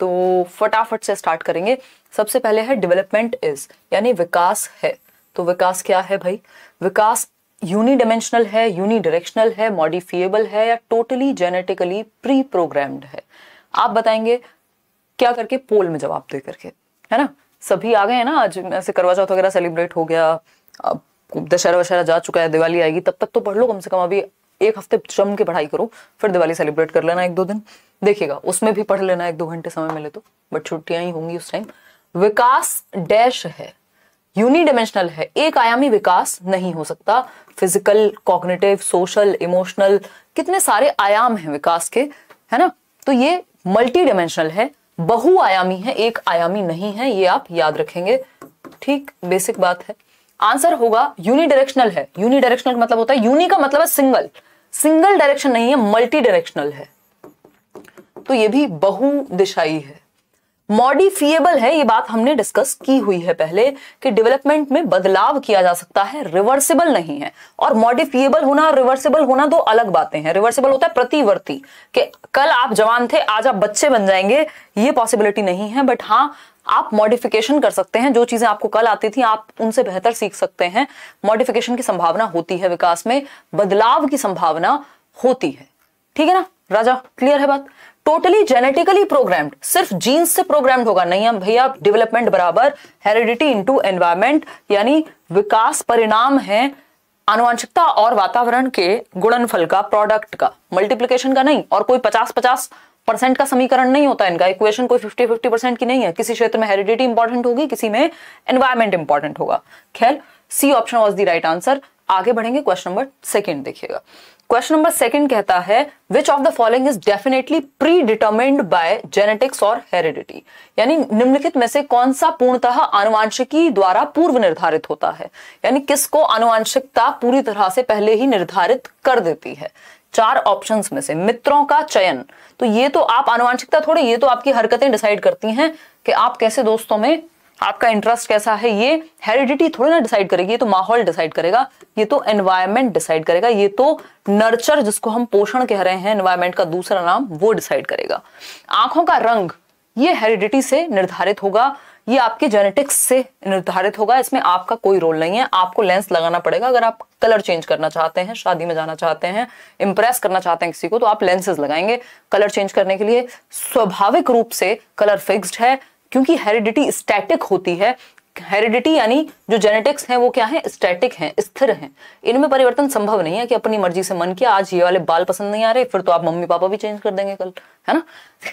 तो फटाफट से स्टार्ट करेंगे। सबसे पहले है डेवलपमेंट इज, यानी विकास है। तो विकास क्या है भाई? विकास यूनिडायमेंशनल है, यूनिडायरेक्शनल है, मॉडिफिएबल है या टोटली जेनेटिकली प्री प्रोग्राम्ड है? आप बताएंगे क्या करके? पोल में जवाब दे करके, है ना। सभी आ गए हैं ना, आज ऐसे करवा चौथ वगैरह सेलिब्रेट हो गया, अब दशहरा वशहरा जा चुका है, दिवाली आएगी, तब तक तो पढ़ लो कम से कम। अभी एक हफ्ते जम के पढ़ाई करो, फिर दिवाली सेलिब्रेट कर लेना 1-2 दिन, देखिएगा उसमें भी पढ़ लेना 1-2 घंटे समय मिले तो, बट छुट्टियां ही होंगी उस टाइम। विकास डैश है, यूनिडायमेंशनल है, एक आयामी विकास नहीं हो सकता। फिजिकल, कॉग्निटिव, सोशल, इमोशनल, कितने सारे आयाम हैं विकास के, है ना। तो ये मल्टी डायमेंशनल है, बहुआयामी है, एक आयामी नहीं है, ये आप याद रखेंगे। ठीक, बेसिक बात है। आंसर होगा यूनिडायरेक्शनल है। यूनिडायरेक्शनल का मतलब होता है, यूनि का मतलब है सिंगल, सिंगल डायरेक्शन नहीं है, मल्टी डायरेक्शनल है, तो ये भी बहुदिशाई है। मॉडिफिएबल है, ये बात हमने डिस्कस की हुई है पहले कि डेवलपमेंट में बदलाव किया जा सकता है, रिवर्सिबल नहीं है। और मॉडिफिएबल होना और रिवर्सिबल होना दो अलग बातें हैं। रिवर्सिबल होता है प्रतिवर्ती, कि कल आप जवान थे आज आप बच्चे बन जाएंगे, ये पॉसिबिलिटी नहीं है। बट हाँ, आप मॉडिफिकेशन कर सकते हैं, जो चीजें आपको कल आती थी आप उनसे बेहतर सीख सकते हैं। मॉडिफिकेशन की संभावना होती है, विकास में बदलाव की संभावना होती है। ठीक है ना राजा, क्लियर है बात? टोटली जेनेटिकली प्रोग्राम्ड, सिर्फ जीन्स से प्रोग्राम्ड होगा नहीं हम भैया। डेवलपमेंट बराबर हेरिडिटी इनटू एनवायरमेंट, यानी विकास परिणाम है आनुवंशिकता और वातावरण के गुणनफल का, प्रोडक्ट का, मल्टीप्लिकेशन का नहीं। और कोई 50-50% का समीकरण नहीं होता इनका, इक्वेशन कोई 50-50% की नहीं है। किसी क्षेत्र में हेरिडिटी इंपॉर्टेंट होगी, किसी में एनवायरमेंट इंपॉर्टेंट होगा। खैर, C option was the right answer. आगे बढ़ेंगे, क्वेश्चन नंबर 2 देखिएगा। क्वेश्चन नंबर 2 कहता है which of the following is definitely pre determined bye genetics और हेरिडिटी, यानी निम्नलिखित में से कौन सा पूर्णतः आनुवांशिकी द्वारा पूर्व निर्धारित होता है, यानी किसको आनुवांशिकता पूरी तरह से पहले ही निर्धारित कर देती है। 4 ऑप्शंस में से मित्रों का चयन, तो ये तो आप आनुवांशिकता थोड़ी, ये तो आपकी हरकतें डिसाइड करती हैं कि आप कैसे दोस्तों में आपका इंटरेस्ट कैसा है। ये हेरिडिटी थोड़ी ना डिसाइड करेगी, ये तो माहौल डिसाइड करेगा, ये तो एनवायरनमेंट डिसाइड करेगा, ये तो नर्चर, जिसको हम पोषण कह रहे हैं एनवायरनमेंट का दूसरा नाम, वो डिसाइड करेगा। आंखों का रंग, ये हेरिडिटी से निर्धारित होगा, ये आपके जेनेटिक्स से निर्धारित होगा, इसमें आपका कोई रोल नहीं है। आपको लेंस लगाना पड़ेगा अगर आप कलर चेंज करना चाहते हैं, शादी में जाना चाहते हैं, इंप्रेस करना चाहते हैं किसी को, तो आप लेंसेज लगाएंगे कलर चेंज करने के लिए। स्वाभाविक रूप से कलर फिक्स्ड है, क्योंकि हेरिडिटी स्टैटिक होती है। हेरिडिटी यानी जो जेनेटिक्स हैं वो क्या है? स्टैटिक हैं, स्थिर हैं, इनमें परिवर्तन संभव नहीं है कि अपनी मर्जी से मन किया आज ये वाले बाल पसंद नहीं आ रहे, फिर तो आप मम्मी पापा भी चेंज कर देंगे कल, है ना।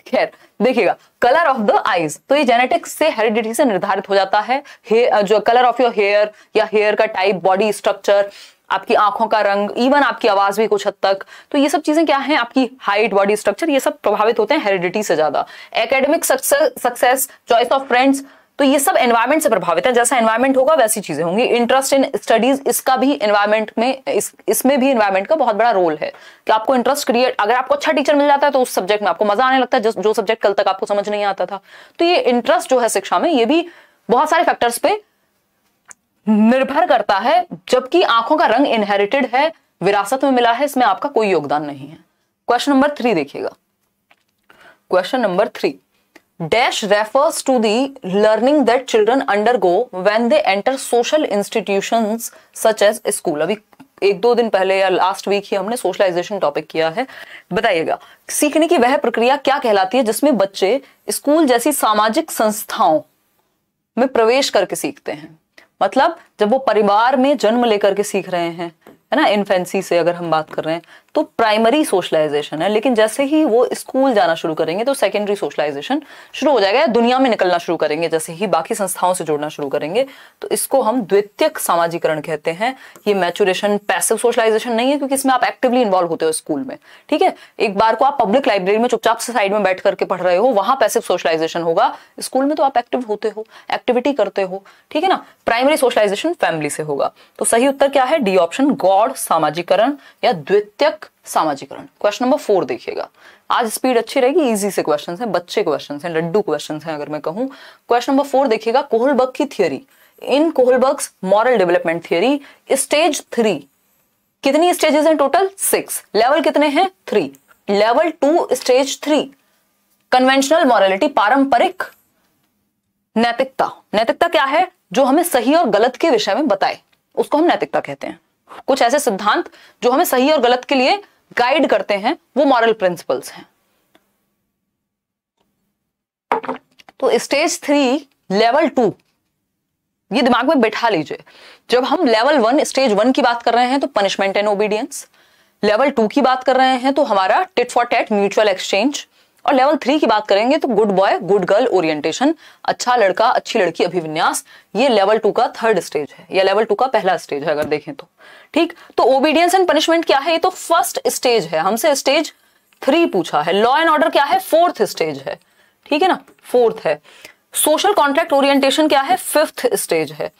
खैर देखिएगा, कलर ऑफ द आईज, तो ये जेनेटिक्स से हेरिडिटी से निर्धारित हो जाता है। जो कलर ऑफ योर हेयर या हेयर का टाइप, बॉडी स्ट्रक्चर, आपकी आंखों का रंग, इवन आपकी आवाज भी कुछ हद तक, तो ये सब चीजें क्या हैं? आपकी हाइट, बॉडी स्ट्रक्चर, ये सब प्रभावित होते हैं हेरिडिटी से ज्यादा। Academic success, choice of friends, तो ये सब एनवायरनमेंट से प्रभावित है। जैसा एनवायरनमेंट होगा वैसी चीजें होंगी। इंटरेस्ट इन स्टडीज, इसका भी एनवायरनमेंट में, इसमें भी एनवायरनमेंट का बहुत बड़ा रोल है कि आपको इंटरेस्ट क्रिएट, अगर आपको अच्छा टीचर मिल जाता है तो उस सब्जेक्ट में आपको मजा आने लगता है, जो सब्जेक्ट कल तक आपको समझ नहीं आता था। तो ये इंटरेस्ट जो है शिक्षा में, ये भी बहुत सारे फैक्टर्स पे निर्भर करता है। जबकि आंखों का रंग इनहेरिटेड है, विरासत में मिला है, इसमें आपका कोई योगदान नहीं है। क्वेश्चन नंबर 3 देखिएगा। Question number 3, dash refers to the learning that children undergo when they enter social institutions such as school. अभी 1-2 दिन पहले या लास्ट वीक ही हमने सोशलाइजेशन टॉपिक किया है। बताइएगा, सीखने की वह प्रक्रिया क्या कहलाती है जिसमें बच्चे स्कूल जैसी सामाजिक संस्थाओं में प्रवेश करके सीखते हैं? मतलब जब वो परिवार में जन्म लेकर के सीख रहे हैं, है ना, इन्फेंसी से अगर हम बात कर रहे हैं तो प्राइमरी सोशलाइजेशन है। लेकिन जैसे ही वो स्कूल जाना शुरू करेंगे तो सेकेंडरी सोशलाइजेशन शुरू हो जाएगा, या दुनिया में निकलना शुरू करेंगे, जैसे ही बाकी संस्थाओं से जुड़ना शुरू करेंगे, तो इसको हम द्वितीयक सामाजिकरण कहते हैं। ये मैचुरेशन, पैसिव सोशलाइजेशन नहीं है, क्योंकि इसमें आप एक्टिवली इन्वॉल्व होते हो स्कूल में। ठीक है, एक बार को आप पब्लिक लाइब्रेरी में चुपचाप से साइड में बैठ करके पढ़ रहे हो, वहां पैसिव सोशलाइजेशन होगा। स्कूल में तो आप एक्टिव होते हो, एक्टिविटी करते हो, ठीक है ना। प्राइमरी सोशलाइजेशन फैमिली से होगा। तो सही उत्तर क्या है? डी ऑप्शन, गौड़ सामाजिकरण या द्वितीयक सामाजिकरण। क्वेश्चन नंबर 4 देखिएगा। आज स्पीड अच्छी रहेगी, इजी से क्वेश्चंस हैं, बच्चे क्वेश्चंस हैं, लड्डू क्वेश्चंस हैं अगर मैं कहूं। क्वेश्चन नंबर 4 देखिएगा, कोहलबर्ग की थियरी। इन कोहलबर्ग्स मॉरल डेवलपमेंट थियरी, स्टेज 3, कितनी स्टेजेस हैं टोटल? 6। लेवल कितने हैं? 3। लेवल 2 स्टेज 3 कन्वेंशनल मॉरलिटी, पारंपरिक नैतिकता। नैतिकता क्या है? जो हमें सही और गलत के विषय में बताए, उसको हम नैतिकता कहते हैं। कुछ ऐसे सिद्धांत जो हमें सही और गलत के लिए गाइड करते हैं, वो मॉरल प्रिंसिपल्स हैं। तो स्टेज 3 लेवल 2, ये दिमाग में बैठा लीजिए। जब हम लेवल 1 स्टेज 1 की बात कर रहे हैं तो पनिशमेंट एंड ओबीडियंस, लेवल 2 की बात कर रहे हैं तो हमारा tit for tat mutual exchange, और लेवल 3 की बात करेंगे तो good boy good girl orientation, अच्छा लड़का अच्छी लड़की अभिविन्यास। ये लेवल 2 का थर्ड स्टेज है, या लेवल 2 का पहला स्टेज है अगर देखें तो। ठीक, तो ओबीडियंस एंड पनिशमेंट क्या है? ये तो फर्स्ट स्टेज है, हमसे स्टेज 3 पूछा है। लॉ एंड ऑर्डर क्या है? फोर्थ स्टेज है, ठीक है ना, फोर्थ है। सोशल कॉन्ट्रैक्ट ओरिएंटेशन क्या है? फिफ्थ स्टेज है।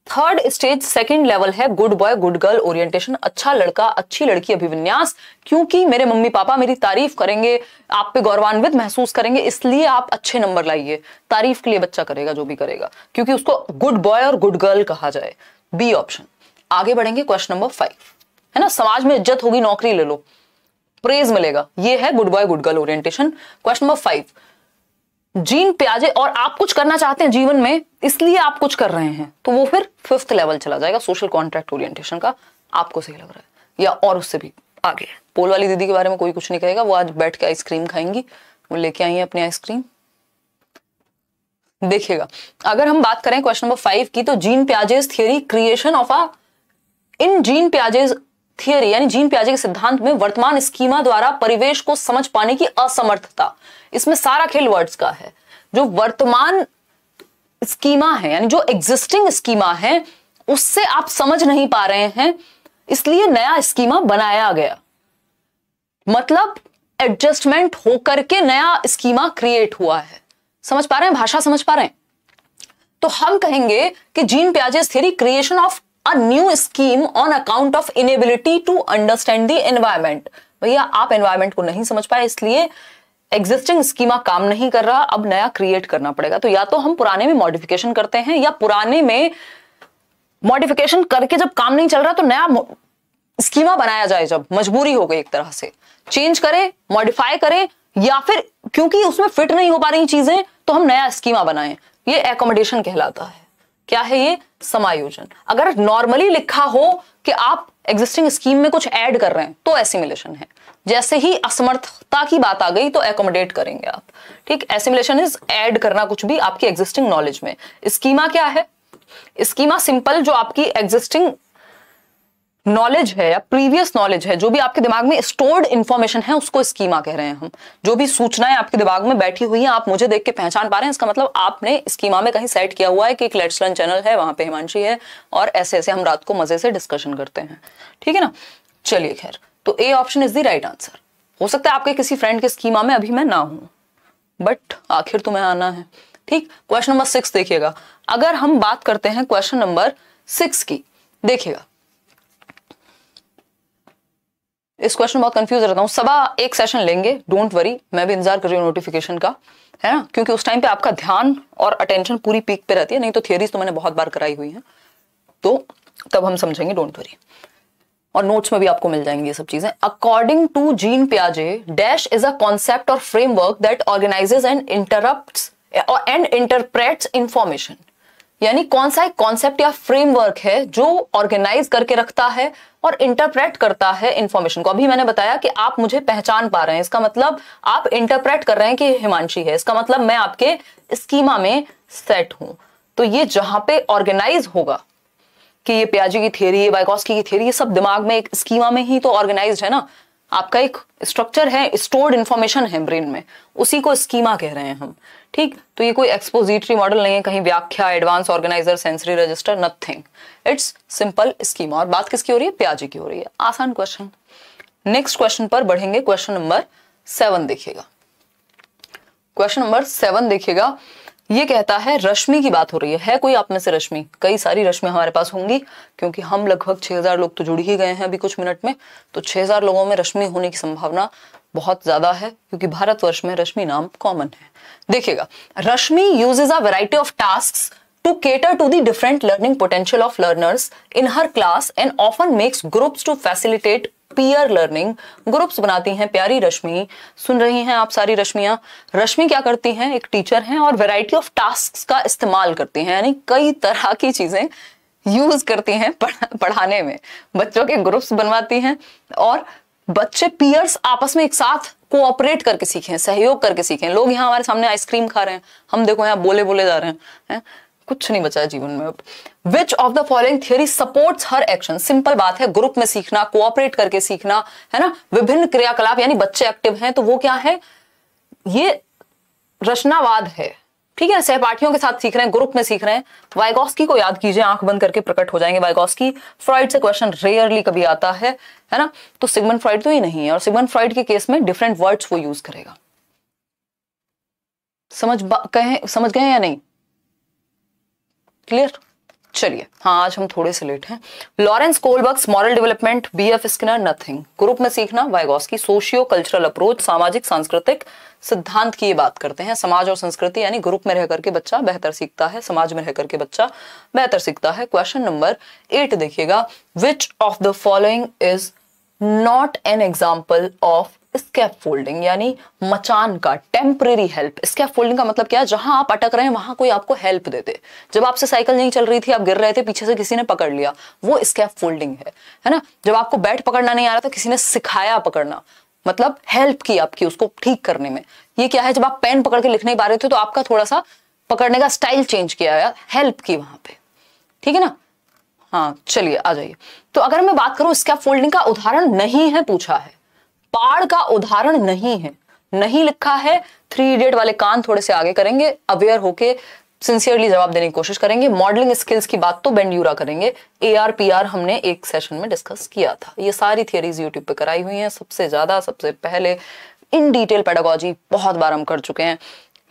थर्ड स्टेज सेकंड लेवल है good boy good girl orientation, अच्छा लड़का अच्छी लड़की अभिविन्यास, क्योंकि मेरे मम्मी पापा मेरी तारीफ करेंगे, आप पे गौरवान्वित महसूस करेंगे, इसलिए आप अच्छे नंबर लाइए। तारीफ के लिए बच्चा करेगा जो भी करेगा, क्योंकि उसको गुड बॉय और गुड गर्ल कहा जाए। B option. आगे बढ़ेंगे, क्वेश्चन नंबर 5 है ना, समाज में इज्जत होगी, नौकरी ले लो, प्रेज मिलेगा, ये है good boy good girl orientation. Question number 5, Jean पियाजे, और आप कुछ करना चाहते हैं जीवन में इसलिए आप कुछ कर रहे हैं, तो वो फिर 5th लेवल चला जाएगा, सोशल कॉन्ट्रैक्ट ओरिएंटेशन का। आपको सही लग रहा है या और उससे भी आगे? पोल वाली दीदी के बारे में कोई कुछ नहीं कहेगा, वो आज बैठ के आइसक्रीम खाएंगी, वो लेके आई है अपनी आइसक्रीम। देखिएगा, अगर हम बात करें क्वेश्चन नंबर 5 की, तो gene Piaget's theory creation of in gene Piaget's theory, यानी जीन पियाजे के सिद्धांत में वर्तमान स्कीमा द्वारा परिवेश को समझ पाने की असमर्थता। इसमें सारा खेल वर्ड्स का है। जो वर्तमान स्कीमा है, यानी जो एग्जिस्टिंग स्कीमा है, उससे आप समझ नहीं पा रहे हैं, इसलिए नया स्कीमा बनाया गया। मतलब एडजस्टमेंट होकर के नया स्कीमा क्रिएट हुआ है। समझ पा रहे हैं? भाषा समझ पा रहे हैं? तो हम कहेंगे कि gene Piaget's theory creation of a new scheme on account of inability to understand the environment। भैया आप एनवायरमेंट को नहीं समझ पाए, इसलिए एग्जिस्टिंग स्कीमा काम नहीं कर रहा, अब नया क्रिएट करना पड़ेगा। तो या तो हम पुराने में मॉडिफिकेशन करते हैं, या पुराने में मॉडिफिकेशन करके जब काम नहीं चल रहा तो नया स्कीमा बनाया जाए, जब मजबूरी हो गई एक तरह से, चेंज करे, मॉडिफाई करे, या फिर क्योंकि उसमें फिट नहीं हो पा रही चीजें तो हम नया स्कीमा बनाएं। ये एकोमोडेशन कहलाता है। क्या है ये? समायोजन। अगर नॉर्मली लिखा हो कि आप एग्जिस्टिंग स्कीम में कुछ ऐड कर रहे हैं तो एसिमिलेशन है। जैसे ही असमर्थता की बात आ गई तो एकोमोडेट करेंगे आप। ठीक, एसिमिलेशन इज ऐड करना कुछ भी आपकी एग्जिस्टिंग नॉलेज में। स्कीमा क्या है? स्कीमा सिंपल, जो आपकी एग्जिस्टिंग नॉलेज है या प्रीवियस नॉलेज है, जो भी आपके दिमाग में स्टोर्ड इंफॉर्मेशन है, उसको स्कीमा कह रहे हैं हम। जो भी सूचनाएं आपके दिमाग में बैठी हुई हैं, आप मुझे देख के पहचान पा रहे हैं, इसका मतलब आपने स्कीमा में कहीं सेट किया हुआ है कि एक लेट्स लर्न चैनल है, वहां पे हिमांशी है, और ऐसे ऐसे हम रात को मजे से डिस्कशन करते हैं। ठीक है ना? चलिए खैर, तो A option is the right answer. हो सकता है आपके किसी फ्रेंड के स्कीमा में अभी मैं ना हूं, बट आखिर तुम्हें आना है। ठीक, क्वेश्चन नंबर 6 देखिएगा। अगर हम बात करते हैं क्वेश्चन नंबर 6 की, देखिएगा, इस क्वेश्चन बहुत कंफ्यूज रहता हूं। सवा एक सेशन लेंगे, डोंट वरी, मैं भी इंतजार कर रही हूँ नोटिफिकेशन का, है ना, क्योंकि उस टाइम पे आपका ध्यान और अटेंशन पूरी पीक पे रहती है। नहीं तो थियरीज तो मैंने बहुत बार कराई हुई है, तो तब हम समझेंगे, डोंट वरी, और नोट्स में भी आपको मिल जाएंगी ये सब चीजें। अकॉर्डिंग टू जीन पियाजे, डैश इज अ कॉन्सेप्ट और framework that organises and interrupts and interprets information. यानी कौन सा एक कॉन्सेप्ट या फ्रेमवर्क है जो ऑर्गेनाइज करके रखता है और इंटरप्रेट करता है इंफॉर्मेशन को। अभी मैंने बताया कि आप मुझे पहचान पा रहे हैं, इसका मतलब आप इंटरप्रेट कर रहे हैं कि हिमांशी है, इसका मतलब मैं आपके स्कीमा में सेट हूं। तो ये जहां पे ऑर्गेनाइज होगा कि ये पियाजे की थियरी, ये वाइगोस्की की थियरी, ये सब दिमाग में एक स्कीमा में ही तो ऑर्गेनाइज्ड है ना। आपका एक स्ट्रक्चर है, स्टोर्ड इंफॉर्मेशन है ब्रेन में, उसी को स्कीमा कह रहे हैं हम। ठीक, तो ये कोई एक्सपोजिटरी मॉडल नहीं है, कहीं व्याख्या, advance organiser, sensory register, nothing, it's simple schema. और बात किसकी हो रही है? पियाजे की हो रही है। आसान क्वेश्चन। नेक्स्ट क्वेश्चन पर बढ़ेंगे, क्वेश्चन नंबर 7 देखिएगा। क्वेश्चन नंबर 7 देखिएगा, ये कहता है, रश्मि की बात हो रही है कोई आप में से रश्मि? कई सारी रश्मि हमारे पास होंगी, क्योंकि हम लगभग 6000 लोग तो जुड़ ही गए हैं अभी कुछ मिनट में, तो 6000 लोगों में रश्मि होने की संभावना बहुत ज्यादा है, क्योंकि भारतवर्ष में रश्मि नाम कॉमन है। देखिएगा, Rashmi uses a variety of tasks to cater to the different learning potential of learners in her class and often makes groups to facilitate peer learning, groups बनाती हैं प्यारी रश्मि। सुन रही हैं आप सारी रश्मियां? रश्मि क्या करती हैं, एक टीचर हैं और वैरायटी ऑफ टास्क्स का इस्तेमाल करती हैं, यानी कई तरह की चीजें यूज करती हैं पढ़ाने में। बच्चों के ग्रुप्स बनवाती हैं और बच्चे पीयर्स आपस में एक साथ कोऑपरेट करके सीखें, सहयोग करके सीखें। लोग यहाँ हमारे सामने आइसक्रीम खा रहे हैं, हम देखो यहाँ बोले बोले जा रहे हैं, कुछ नहीं बचा है जीवन में अब। Which of the following theory supports her action? Simple बात है, ग्रुप में सीखना, कोऑपरेट करके सीखना, है ना, विभिन्न क्रियाकलाप, यानी बच्चे एक्टिव हैं तो वो क्या है, ये रचनावाद है। ठीक है, सहपाठियों के साथ सीख रहे हैं, ग्रुप में सीख रहे हैं। वाइगॉस्की को याद कीजिए, आंख बंद करके प्रकट हो जाएंगे वाइगॉस्की। फ्रॉइड से क्वेश्चन रेयरली कभी आता है ना, तो सिगमंड फ्रॉइड तो ये नहीं है, और सिगमंड फ्रॉइड के केस में डिफरेंट वर्ड्स वो यूज करेगा। समझ गए या नहीं? क्लियर? चलिए, हाँ आज हम थोड़े से लेट हैं। Lawrence Kohlberg's moral development, BF Skinner nothing. Group में सीखना वाइगॉस्की। सोशियो कल्चरल अप्रोच, सामाजिक सांस्कृतिक सिद्धांत की ये बात करते हैं। समाज और संस्कृति, यानी ग्रुप में रह करके बच्चा बेहतर सीखता है, समाज में रह करके बच्चा बेहतर सीखता है। क्वेश्चन नंबर 8 देखिएगा, which of the following is not an example of scaffolding, यानी मचान का टेम्परेरी हेल्प। स्कैफोल्डिंग का मतलब क्या है, जहां आप अटक रहे हैं वहां कोई आपको हेल्प देते। जब आपसे साइकिल नहीं चल रही थी, आप गिर रहे थे, पीछे से किसी ने पकड़ लिया, वो स्कैफोल्डिंग है ना। जब आपको बैट पकड़ना नहीं आ रहा था, किसी ने सिखाया पकड़ना, मतलब हेल्प की आपकी उसको ठीक करने में। ये क्या है, जब आप पेन पकड़ के लिख नहीं पा रहे थे तो आपका थोड़ा सा पकड़ने का स्टाइल चेंज किया, हेल्प की वहां पे। ठीक है ना? हाँ चलिए आ जाइए। तो अगर मैं बात करूं, स्कैफोल्डिंग का उदाहरण नहीं है पूछा है, पाड़ का उदाहरण नहीं है, नहीं लिखा है। 3 इडियट वाले कान थोड़े से आगे करेंगे, अवेयर होके सिंसियरली जवाब देने की कोशिश करेंगे। मॉडलिंग स्किल्स की बात तो बेंड्यूरा करेंगे। AR PR हमने एक सेशन में डिस्कस किया था। ये सारी थियरीज यूट्यूब पे कराई हुई हैं, सबसे ज्यादा सबसे पहले इन डिटेल पेडागॉजी बहुत बार हम कर चुके हैं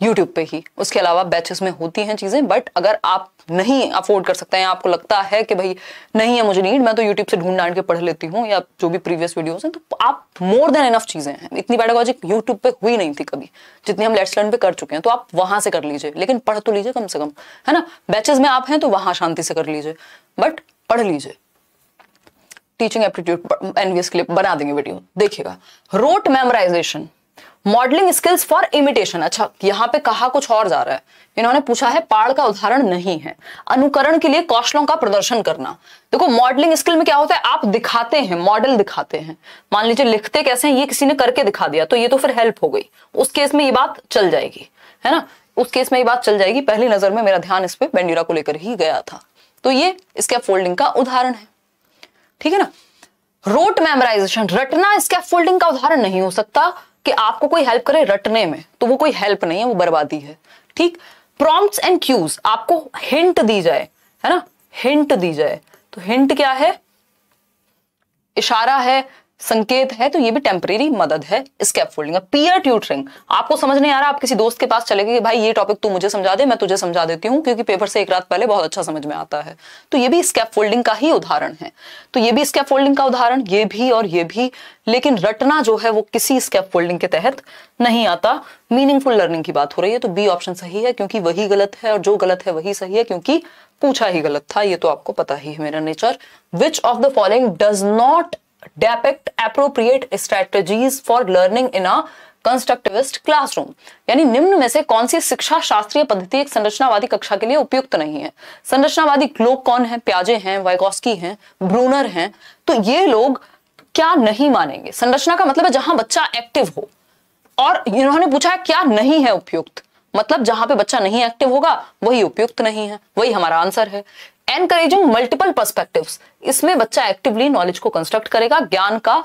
यूट्यूब पे ही। उसके अलावा बैचेस में होती हैं चीजें, बट अगर आप नहीं अफोर्ड कर सकते हैं, आपको लगता है कि भाई नहीं है मुझे नीड, मैं तो यूट्यूब से ढूंढ ढांड के पढ़ लेती हूँ, या जो भी प्रीवियस वीडियोस हैं, तो आप मोर देन इनफ चीजें हैं। इतनी पेडागॉजी यूट्यूब पे हुई नहीं थी कभी जितनी हम लेट्स लर्न पे कर चुके हैं, तो आप वहां से कर लीजिए, लेकिन पढ़ तो लीजिए कम से कम, है ना। बैचेस में आप हैं तो वहां शांति से कर लीजिए, बट पढ़ लीजिए। टीचिंग एप्टीट्यूड एनवीएस के लिए बना देंगे वीडियो, देखिएगा। Rote memorisation, modelling skills for imitation. अच्छा, यहां पे कहा कुछ और जा रहा है, इन्होंने पूछा है पाड़ का उदाहरण नहीं है। अनुकरण के लिए कौशलों का प्रदर्शन करना। देखो मॉडलिंग स्किल में क्या होता है, आप दिखाते हैं, मॉडल दिखाते हैं। मान लीजिए लिखते कैसे हैं, ये किसी ने करके दिखा दिया, तो ये तो फिर हेल्प हो गई, उस केस में ये बात चल जाएगी, है ना, उस केस में ये बात चल जाएगी। पहली नजर में मेरा ध्यान इस पे बेंड्यूरा को लेकर ही गया था, तो ये स्कैफोल्डिंग का उदाहरण है। ठीक है ना। रोट मेमोराइजेशन, रटना स्कैफोल्डिंग का उदाहरण नहीं हो सकता कि आपको कोई हेल्प करे रटने में, तो वो कोई हेल्प नहीं है, वो बर्बादी है। ठीक। प्रॉम्प्ट्स एंड क्यूज, आपको हिंट दी जाए, है ना, हिंट दी जाए, तो हिंट क्या है, इशारा है, संकेत है, तो ये भी टेम्परेरी मदद है, स्कैफोल्डिंग। पीयर ट्यूटरिंग, आपको समझ नहीं आ रहा, आप किसी दोस्त के पास चले गए कि भाई ये टॉपिक तू मुझे समझा दे, मैं तुझे समझा देती हूँ, क्योंकि पेपर से एक रात पहले बहुत अच्छा समझ में आता है, तो ये भी स्कैफोल्डिंग का ही उदाहरण है। तो ये भी स्कैफोल्डिंग का उदाहरण, ये भी और ये भी, लेकिन रटना जो है वो किसी स्कैफोल्डिंग के तहत नहीं आता। मीनिंगफुल लर्निंग की बात हो रही है, तो बी ऑप्शन सही है, क्योंकि वही गलत है, और जो गलत है वही सही है, क्योंकि पूछा ही गलत था, ये तो आपको पता ही है मेरा nature. Which of the following does not depict appropriate strategies for learning in a constructivist classroom, यानी निम्न में से कौन सी शिक्षा शास्त्रीय पद्धति एक संरचनावादी कक्षा के लिए उपयुक्त नहीं है। संरचनावादी लोग कौन है, प्याजे हैं, वाइगॉस्की हैं, ब्रूनर हैं, तो ये लोग क्या नहीं मानेंगे। संरचना का मतलब है जहां बच्चा एक्टिव हो, और इन्होंने पूछा है क्या नहीं है उपयुक्त, मतलब जहां पे बच्चा नहीं एक्टिव होगा वही उपयुक्त नहीं है, वही हमारा आंसर है। एनकरेजिंग मल्टीपल पर्सपेक्टिव्स, इसमें बच्चा एक्टिवली नॉलेज को कंस्ट्रक्ट करेगा, ज्ञान का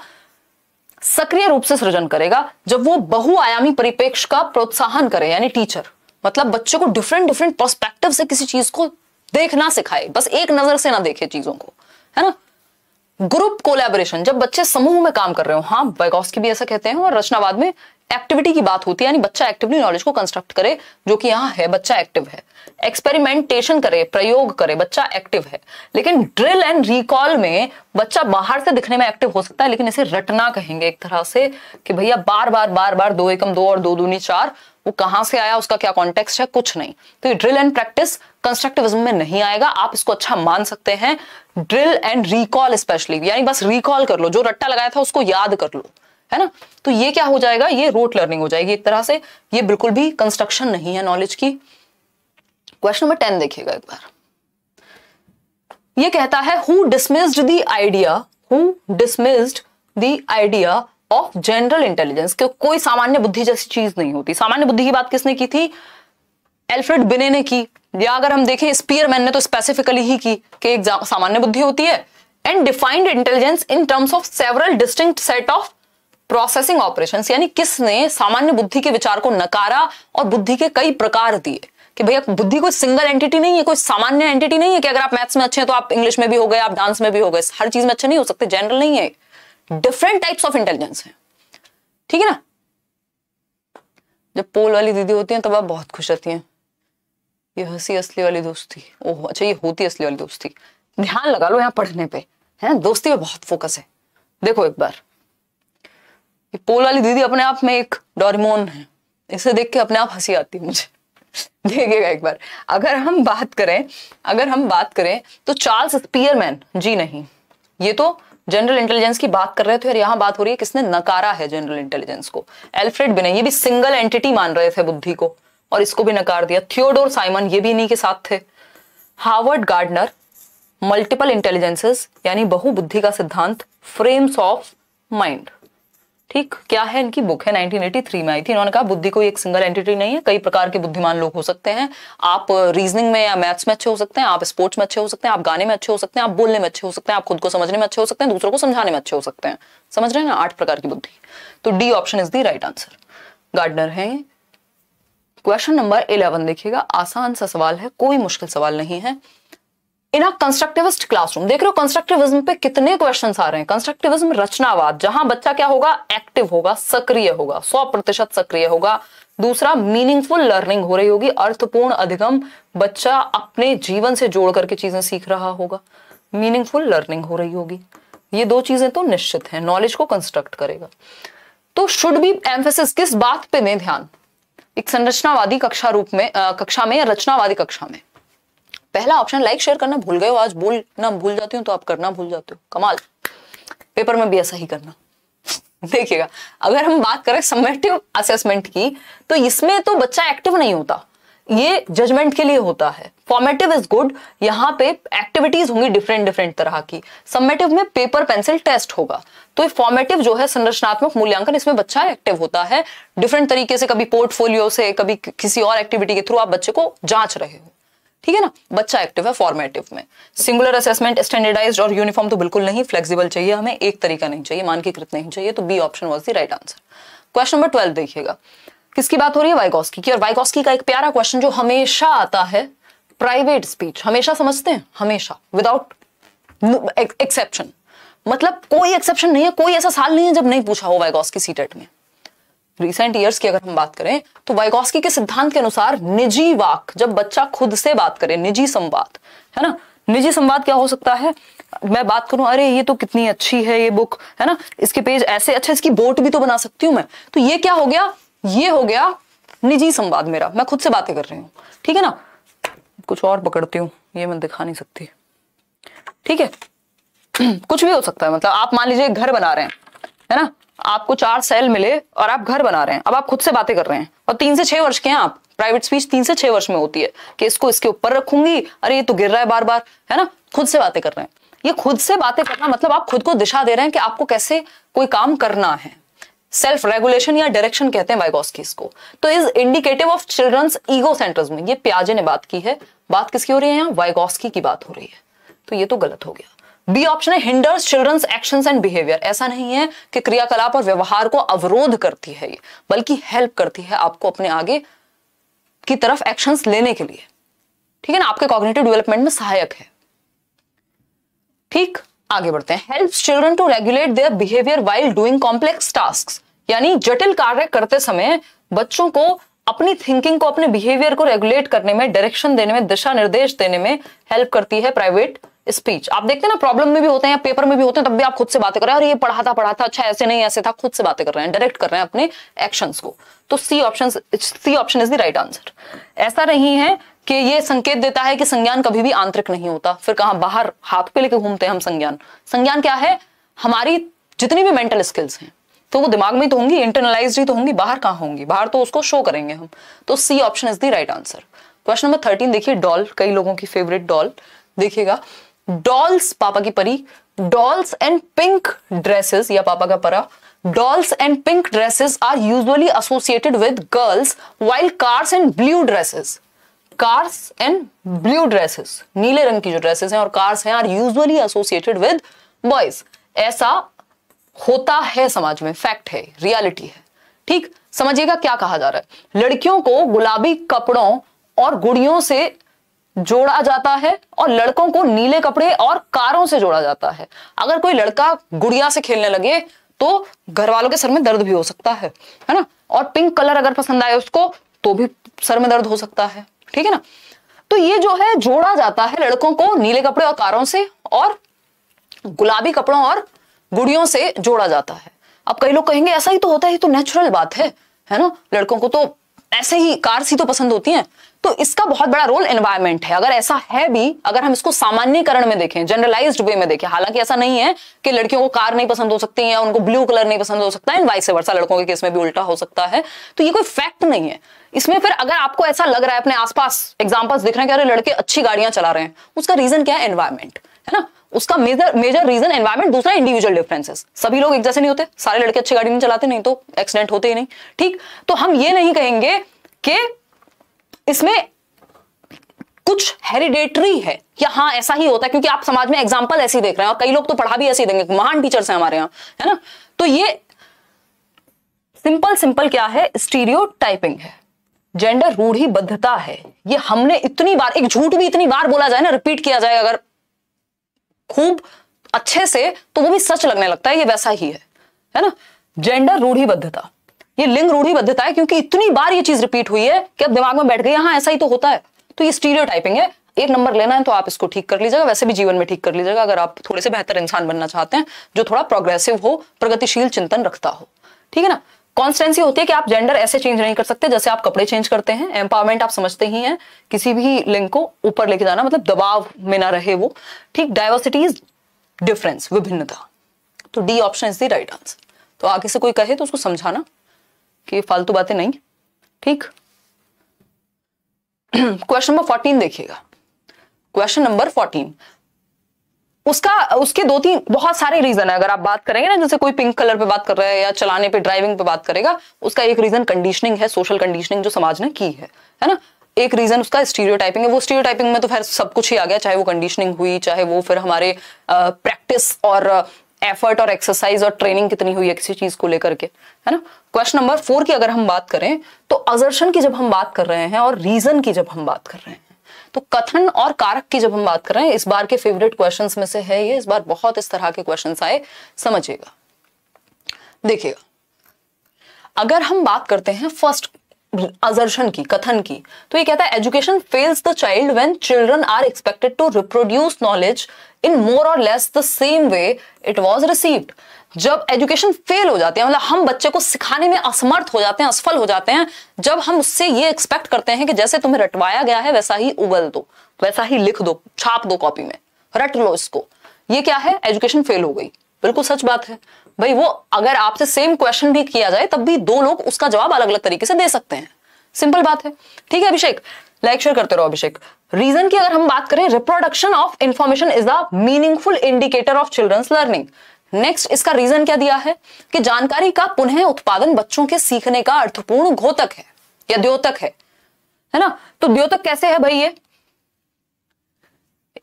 सक्रिय रूप से सृजन करेगा, जब वो बहुआयामी परिप्रेक्ष्य का प्रोत्साहन करे, यानी टीचर मतलब बच्चे को डिफरेंट डिफरेंट पर्सपेक्टिव से किसी चीज को देखना सिखाए, बस एक नजर से ना देखे चीजों को, है ना। ग्रुप कोलैबोरेशन, जब बच्चे समूह में काम कर रहे हो, हाँ वाइगॉस्की भी ऐसा कहते हैं, और रचनावाद में एक्टिविटी की बात होती है, यानी बच्चा एक्टिवली नॉलेज को कंस्ट्रक्ट करे, जो कि यहाँ है, बच्चा एक्टिव है। एक्सपेरिमेंटेशन करे, प्रयोग करे, बच्चा एक्टिव है। लेकिन ड्रिल एंड रिकॉल में बच्चा बाहर से दिखने में एक्टिव हो सकता है, लेकिन इसे रटना कहेंगे एक तरह से कि भैया बार बार 2 एकम 2 और 2 दूनी 4, वो कहां से आया, उसका क्या कॉन्टेक्स्ट है, कुछ नहीं। तो ये ड्रिल एंड प्रैक्टिस कंस्ट्रक्टिविज्म में नहीं आएगा। आप इसको अच्छा मान सकते हैं। ड्रिल एंड रिकॉल स्पेशली, यानी बस रिकॉल कर लो, जो रट्टा लगाया था उसको याद कर लो, है ना। तो ये क्या हो जाएगा, ये रोट लर्निंग हो जाएगी एक तरह से। ये बिल्कुल भी कंस्ट्रक्शन नहीं है नॉलेज की। क्वेश्चन नंबर 10 देखिएगा एक बार। ये कहता है who dismissed the idea of general intelligence, कि कोई सामान्य बुद्धि जैसी चीज नहीं होती। सामान्य बुद्धि की बात किसने की थी, एल्फ्रेड बिने ने की, या अगर हम देखें स्पीयरमैन ने तो स्पेसिफिकली ही की कि एक सामान्य बुद्धि होती है। And defined intelligence in terms of several distinct set of processing operations, यानी किसने सामान्य बुद्धि के विचार को नकारा और बुद्धि के कई प्रकार दिए, कि भैया बुद्धि कोई सिंगल एंटिटी नहीं है, कोई सामान्य एंटिटी नहीं है कि अगर आप मैथ्स में अच्छे हैं तो आप इंग्लिश में भी हो गए, आप डांस में भी हो गए, हर चीज में अच्छे नहीं हो सकते, जनरल नहीं है। डिफरेंट टाइप्स ऑफ इंटेलिजेंस है, ठीक है ना। जब पोल वाली दीदी होती हैं तब आप बहुत खुश रहती हैं, ये हंसी असली वाली दोस्ती, ओह अच्छा ये होती असली वाली दोस्ती। ध्यान लगा लो यहाँ पढ़ने पे, है दोस्ती पे बहुत फोकस है। देखो एक बार, ये पोल वाली दीदी अपने आप में एक डोरेमोन है, इसे देख के अपने आप हंसी आती है मुझे। देखिएगा एक बार, अगर हम बात करें तो चार्ल्स स्पीयरमैन जी नहीं, ये तो जनरल इंटेलिजेंस की बात कर रहे थे, और यहां बात हो रही है किसने नकारा है जनरल इंटेलिजेंस को, एल्फ्रेड बिने। ये भी सिंगल एंटिटी मान रहे थे बुद्धि को, और इसको भी नकार दिया। थियोडोर साइमन, ये भी इन्हीं के साथ थे। हार्वर्ड गार्डनर, मल्टीपल इंटेलिजेंसेस यानी बहुबुद्धि का सिद्धांत, फ्रेम्स ऑफ माइंड, ठीक, क्या है इनकी बुक है, 1983 में आई थी। इन्होंने कहा बुद्धि कोई एक सिंगल एंटिटी नहीं है, कई प्रकार के बुद्धिमान लोग हो सकते हैं। आप रीजनिंग में या मैथ्स में अच्छे हो सकते हैं, आप स्पोर्ट्स में अच्छे हो सकते हैं, आप गाने में अच्छे हो सकते हैं, आप बोलने में अच्छे हो सकते हैं, आप खुद को समझने में अच्छे हो सकते हैं, दूसरों को समझाने में अच्छे हो सकते हैं। समझ रहे हैं ना, 8 प्रकार की बुद्धि। तो D option is the right answer, Gardner है। क्वेश्चन नंबर 11 देखिएगा, आसान सा सवाल है, कोई मुश्किल सवाल नहीं है। इन अ कंस्ट्रक्टिविस्ट क्लासरूम, देख रहे हो कंस्ट्रक्टिविज्म पे कितने क्वेश्चंस आ रहे हैं। कंस्ट्रक्टिविज्म रचनावाद, जहां बच्चा क्या होगा, एक्टिव होगा, सक्रिय होगा, 100% सक्रिय होगा। दूसरा, मीनिंगफुल लर्निंग हो रही होगी, अर्थपूर्ण अधिगम, बच्चा अपने जीवन से जोड़ करके चीजें सीख रहा होगा, मीनिंगफुल लर्निंग हो रही होगी। ये 2 चीजें तो निश्चित है, नॉलेज को कंस्ट्रक्ट करेगा। तो शुड बी एम्फेसिस, किस बात पे दें ध्यान, एक संरचनावादी कक्षा में या रचनावादी कक्षा में। पहला ऑप्शन, लाइक शेयर करना भूल गए हो, आज बोलना भूल जाती हूँ तो आप करना भूल जाते हो, कमाल। पेपर में भी ऐसा ही करना। देखिएगा, अगर हम बात करें समेटिव असेसमेंट की, तो इसमें तो बच्चा एक्टिव नहीं होता, ये जजमेंट के लिए होता है। फॉर्मेटिव इज गुड, यहाँ पे एक्टिविटीज होंगी डिफरेंट तरह की। समेटिव में पेपर पेंसिल टेस्ट होगा। तो फॉर्मेटिव जो है संरचनात्मक मूल्यांकन, इसमें बच्चा एक्टिव होता है डिफरेंट तरीके से, कभी पोर्टफोलियो से, कभी किसी और एक्टिविटी के थ्रू आप बच्चे को जांच रहे हो, ठीक है ना। बच्चा एक्टिव है फॉर्मेटिव में। सिंगुलर असेसमेंट, स्टैंडर्डाइज्ड और यूनिफॉर्म तो बिल्कुल नहीं, फ्लेक्सिबल चाहिए हमें, एक तरीका नहीं चाहिए, मानकीकृत नहीं चाहिए। तो B option was the right answer. Question number 12 देखिएगा, किसकी बात हो रही है, वाइगॉस्की की। और वाइगॉस्की का एक प्यारा क्वेश्चन जो हमेशा आता है, प्राइवेट स्पीच, हमेशा समझते हैं, हमेशा विदाउट एक्सेप्शन, मतलब कोई एक्सेप्शन नहीं है, कोई ऐसा साल नहीं है जब नहीं पूछा हो वाइगॉस्की सीटेट में। रिसेंट ईयर्स की अगर हम बात करें तो वाइगॉस्की के सिद्धांत के अनुसार निजी वाक, जब बच्चा खुद से बात करे, निजी संवाद, है ना। निजी संवाद क्या हो सकता है, मैं बात करूं, अरे ये तो कितनी अच्छी है ये बुक, है ना, इसके पेज ऐसे, अच्छा इसकी बोट भी तो बना सकती हूं मैं। तो ये क्या हो गया, ये हो गया निजी संवाद मेरा, मैं खुद से बातें कर रही हूँ, ठीक है ना। कुछ और पकड़ती हूँ, ये मैं दिखा नहीं सकती, ठीक है। कुछ भी हो सकता है, मतलब आप मान लीजिए घर बना रहे हैं, है ना, आपको 4 सेल मिले और आप घर बना रहे हैं, अब आप खुद से बातें कर रहे हैं, और 3 से 6 वर्ष के हैं आप। प्राइवेट स्पीच 3 से 6 वर्ष में होती है कि इसको इसके ऊपर रखूंगी, अरे ये तो गिर रहा है बार बार, है ना। खुद से बातें कर रहे हैं, ये खुद से बातें करना मतलब आप खुद को दिशा दे रहे हैं कि आपको कैसे कोई काम करना है। सेल्फ रेगुलेशन या डायरेक्शन कहते हैं वाइगॉस्की इसको। तो is indicative of children's egocentrism, ये पियाजे ने बात की है। बात किसकी हो रही है यहाँ, वाइगॉस्की की बात हो रही है। तो ये तो गलत हो गया। बी ऑप्शन है hinders children's actions and behaviour. ऐसा नहीं है कि क्रियाकलाप और व्यवहार को अवरोध करती है ये, बल्कि हेल्प करती है आपको अपने आगे की तरफ एक्शंस लेने के लिए, ठीक है ना, आपके कॉग्निटिव डेवलपमेंट में सहायक है। ठीक, आगे बढ़ते हैं। Helps children to regulate their behaviour while doing complex tasks, यानी जटिल कार्य करते समय बच्चों को अपनी थिंकिंग को, अपने बिहेवियर को रेगुलेट करने में, डायरेक्शन देने में, दिशा निर्देश देने में हेल्प करती है प्राइवेट स्पीच। आप देखते हैं ना, प्रॉब्लम में भी होते हैं या पेपर में भी होते हैं, तब भी आप खुद से बातें कर रहे हैं, अरे ये पढ़ा था अच्छा, ऐसे नहीं ऐसे था, खुद से बातें कर रहे हैं, डायरेक्ट कर रहे हैं अपने एक्शंस को। तो C option is the right answer. ऐसा नहीं है कि ये संकेत देता है कि संज्ञान कभी भी आंतरिक नहीं होता, फिर कहां बाहर हाथ पे लेके घूमते हैं हम संज्ञान। संज्ञान क्या है? हमारी जितनी भी मेंटल स्किल्स हैं तो वो दिमाग में तो होंगी, इंटरनलाइज्ड ही तो होंगी, बाहर कहां होंगी? बाहर तो उसको शो करेंगे हम। तो C option is the right answer. Question number 13 देखिए, डॉल, कई लोगों की फेवरेट डॉल। देखिएगा, डॉल्स, पापा की परी, डॉल्स एंड पिंक ड्रेसेस, या पापा का परा, dolls and pink dresses are usually associated with girls while cars and blue dresses. Cars and blue dresses, नीले रंग की जो ड्रेसेस हैं और कार्स हैं, are usually associated with boys. ऐसा होता है समाज में, फैक्ट है, रियलिटी है। ठीक, समझिएगा क्या कहा जा रहा है। लड़कियों को गुलाबी कपड़ों और गुड़ियों से जोड़ा जाता है और लड़कों को नीले कपड़े और कारों से जोड़ा जाता है। अगर कोई लड़का गुड़िया से खेलने लगे तो घर वालों के सर में दर्द भी हो सकता है ना। और पिंक कलर अगर पसंद आए उसको तो भी सर में दर्द हो सकता है, ठीक है ना। तो ये जो है जोड़ा जाता है लड़कों को नीले कपड़े और कारों से, और गुलाबी कपड़ों और गुड़ियों से जोड़ा जाता है। अब कई लोग कहेंगे ऐसा ही तो होता है, तो नेचुरल बात है ना, लड़कों को तो ऐसे ही कार्स ही तो पसंद होती हैं। तो इसका बहुत बड़ा रोल एनवायरनमेंट है। अगर ऐसा है भी, अगर हम इसको सामान्यकरण में देखें, जनरलाइज्ड वे में देखें, हालांकि ऐसा नहीं है कि लड़कियों को कार नहीं पसंद हो सकती है या उनको ब्लू कलर नहीं पसंद हो सकता है, वाइस वर्सा, लड़कों के केस में भी उल्टा हो सकता है। तो ये कोई फैक्ट नहीं है इसमें। फिर अगर आपको ऐसा लग रहा है, अपने आसपास एग्जांपल्स दिख रहे हैं कि अरे लड़के अच्छी गाड़ियां चला रहे हैं, उसका रीजन क्या है? एनवायरनमेंट, है ना। उसका मेजर रीजन एनवायरनमेंट। दूसरा, इंडिविजुअल डिफरेंसेस। सभी लोग एक जैसे नहीं होते, सारे लड़के अच्छी गाड़ी नहीं चलाते, नहीं तो एक्सीडेंट होते ही नहीं। ठीक, तो हम ये नहीं कहेंगे कि इसमें कुछ हेरिडेटरी है या हाँ ऐसा ही होता है, क्योंकि आप समाज में एग्जांपल ऐसे ही देख रहे हैं और कई लोग तो पढ़ा भी ऐसे ही देंगे, महान टीचर्स हैं हमारे यहाँ, है ना। तो ये सिंपल क्या है? स्टीरियोटाइपिंग है, जेंडर रूढ़िबद्धता है। ये हमने इतनी बार, एक झूठ भी इतनी बार बोला जाए ना, रिपीट किया जाए अगर खूब अच्छे से, तो वो भी सच लगने लगता है। ये वैसा ही है ना। जेंडर रूढ़िबद्धता, ये लिंग रूढ़िबद्धता है, क्योंकि इतनी बार ये चीज रिपीट हुई है कि अब दिमाग में बैठ गई, हाँ ऐसा ही तो होता है। तो ये स्टीरियोटाइपिंग है। एक नंबर लेना है तो आप इसको ठीक कर लीजिएगा, वैसे भी जीवन में ठीक कर लीजिएगा अगर आप थोड़े से बेहतर इंसान बनना चाहते हैं, जो थोड़ा प्रोग्रेसिव हो, प्रगतिशील चिंतन रखता हो, ठीक है ना। कॉन्स्टेंसी होती है कि आप जेंडर ऐसे चेंज नहीं कर सकते जैसे आप कपड़े चेंज करते हैं। एम्पावरमेंट आप समझते ही हैं, किसी भी लिंग को ऊपर लेके जाना, मतलब दबाव में ना रहे वो, ठीक। डाइवर्सिटी इज डिफरेंस, विभिन्नता। तो D option is the right answer. तो आगे से कोई कहे तो उसको समझाना कि ये फालतू बातें नहीं, ठीक। क्वेश्चन नंबर 14 देखिएगा। क्वेश्चन नंबर 14, उसके 2-3 बहुत सारे रीजन है। अगर आप बात करेंगे ना, जैसे कोई पिंक कलर पे बात कर रहा है या चलाने पे, ड्राइविंग पे बात करेगा, उसका एक रीजन कंडीशनिंग है, सोशल कंडीशनिंग जो समाज ने की है ना। एक रीजन उसका स्टीरियोटाइपिंग है। वो स्टीरियोटाइपिंग में तो फिर सब कुछ ही आ गया, चाहे वो कंडीशनिंग हुई, चाहे वो फिर हमारे प्रैक्टिस और एफर्ट और एक्सरसाइज और ट्रेनिंग कितनी हुई है किसी चीज को लेकर के, है ना। क्वेश्चन नंबर 4 की अगर हम बात करें तो असर्शन की जब हम बात कर रहे हैं और रीजन की जब हम बात कर रहे हैं, तो कथन और कारक की जब हम बात कर रहे हैं, इस बार के फेवरेट क्वेश्चंस में से है ये। इस बार बहुत इस तरह के क्वेश्चंस आए, समझिएगा। देखिएगा, अगर हम बात करते हैं फर्स्ट असर्शन की, कथन की, तो ये कहता है education fails the child when children are expected to reproduce knowledge in more or less the same way it was received. जब एजुकेशन फेल हो जाती है, मतलब हम बच्चे को सिखाने में असमर्थ हो जाते हैं, असफल हो जाते हैं, जब हम उससे ये एक्सपेक्ट करते हैं कि जैसे तुम्हें रटवाया गया है वैसा ही उगल दो, वैसा ही लिख दो, छाप दो कॉपी में, रट लो इसको, ये क्या है? एजुकेशन फेल हो गई। बिल्कुल सच बात है भाई। वो अगर आपसे सेम क्वेश्चन भी किया जाए तब भी 2 लोग उसका जवाब अलग अलग तरीके से दे सकते हैं, सिंपल बात है, ठीक है। अभिषेक, लाइक शेयर करते रहो अभिषेक। रीजन की अगर हम बात करें, reproduction of information is a meaningful indicator of children's learning. Next, इसका रीजन क्या दिया है कि जानकारी का पुनः उत्पादन बच्चों के सीखने का अर्थपूर्ण घोतक है या द्योतक है ना। तो द्योतक कैसे है भाई? ये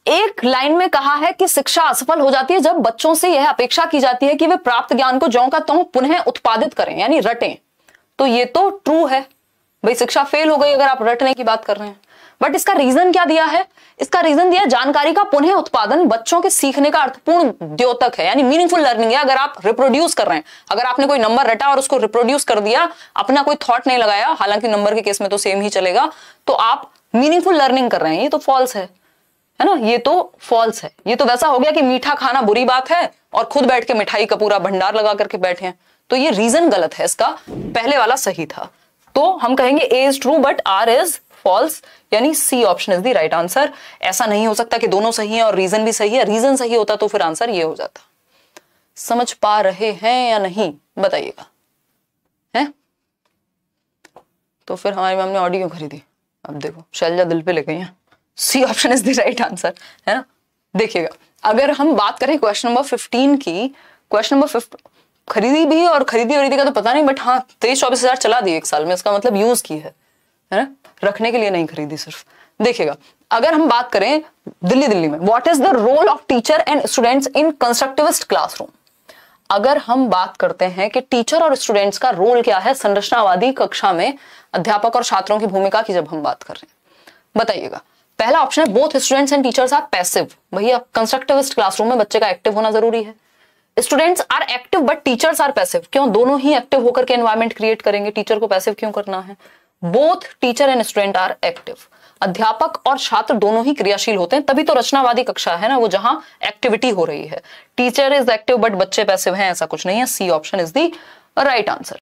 एक लाइन में कहा है कि शिक्षा असफल हो जाती है जब बच्चों से यह अपेक्षा की जाती है कि वे प्राप्त ज्ञान को ज्यों का त्यों पुनः उत्पादित करें, यानी रटें। तो ये तो ट्रू है भाई, शिक्षा फेल हो गई अगर आप रटने की बात कर रहे हैं। बट इसका रीजन क्या दिया है? इसका रीजन दिया जानकारी का पुनः उत्पादन बच्चों के सीखने का अर्थपूर्ण द्योतक है, यानी मीनिंगफुल लर्निंग है। अगर आप रिप्रोड्यूस कर रहे हैं, अगर आपने कोई नंबर रटा और उसको रिप्रोड्यूस कर दिया, अपना कोई थॉट नहीं लगाया, हालांकि नंबर के केस में तो सेम ही चलेगा, तो आप मीनिंगफुल लर्निंग कर रहे हैं। ये तो फॉल्स है ना, ये तो फॉल्स है। ये तो वैसा हो गया कि मीठा खाना बुरी बात है और खुद बैठ के मिठाई का पूरा भंडार लगा करके बैठे हैं। तो ये रीजन गलत है, इसका पहले वाला सही था। तो हम कहेंगे A is true but R is false, यानी C option is the right answer. ऐसा नहीं हो सकता कि दोनों सही है और रीजन भी सही है। रीजन सही होता तो फिर आंसर ये हो जाता। समझ पा रहे हैं या नहीं बताइएगा? है तो फिर हमारी मैम ने ऑडियो खरीदी। अब देखो शैलजा दिल पे ले गई हैं। C option is the right answer, है ना। देखिएगा, अगर हम बात करें क्वेश्चन नंबर 15 की, क्वेश्चन नंबर 15 खरीदी भी और खरीदी का तो पता नहीं, बट हाँ 23-24 हजार चला दी एक साल में, इसका मतलब यूज की है ना, रखने के लिए नहीं खरीदी सिर्फ। देखिएगा, अगर हम बात करें दिल्ली में, what is the role of teacher and students in constructivist classroom. अगर हम बात करते हैं कि टीचर और स्टूडेंट्स का रोल क्या है संरचनावादी कक्षा में अध्यापक और छात्रों की भूमिका की जब हम बात कर रहे हैं, बताइएगा। पहला ऑप्शन है both students and teachers are passive. भैया कंस्ट्रक्टिविस्ट क्लासरूम में बच्चे का एक्टिव होना जरूरी है। Students are active but teachers are passive. क्यों? दोनों ही एक्टिव होकर के एनवायरमेंट क्रिएट करेंगे, टीचर को पैसिव क्यों करना है? Both teacher and student are active. अध्यापक और छात्र दोनों ही क्रियाशील होते हैं, तभी तो रचनावादी कक्षा है ना, वो जहां एक्टिविटी हो रही है। टीचर इज एक्टिव बट बच्चे पैसिव हैं, ऐसा कुछ नहीं है। C option is the right answer.